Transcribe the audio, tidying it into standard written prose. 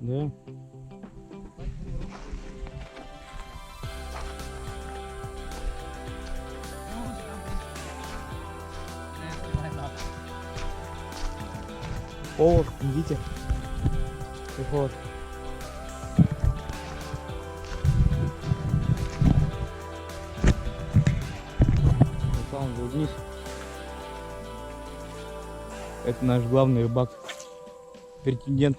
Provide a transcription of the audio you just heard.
Да. О, видите? Вот. Вот там вот вниз. Это наш главный рыбак. Претендент.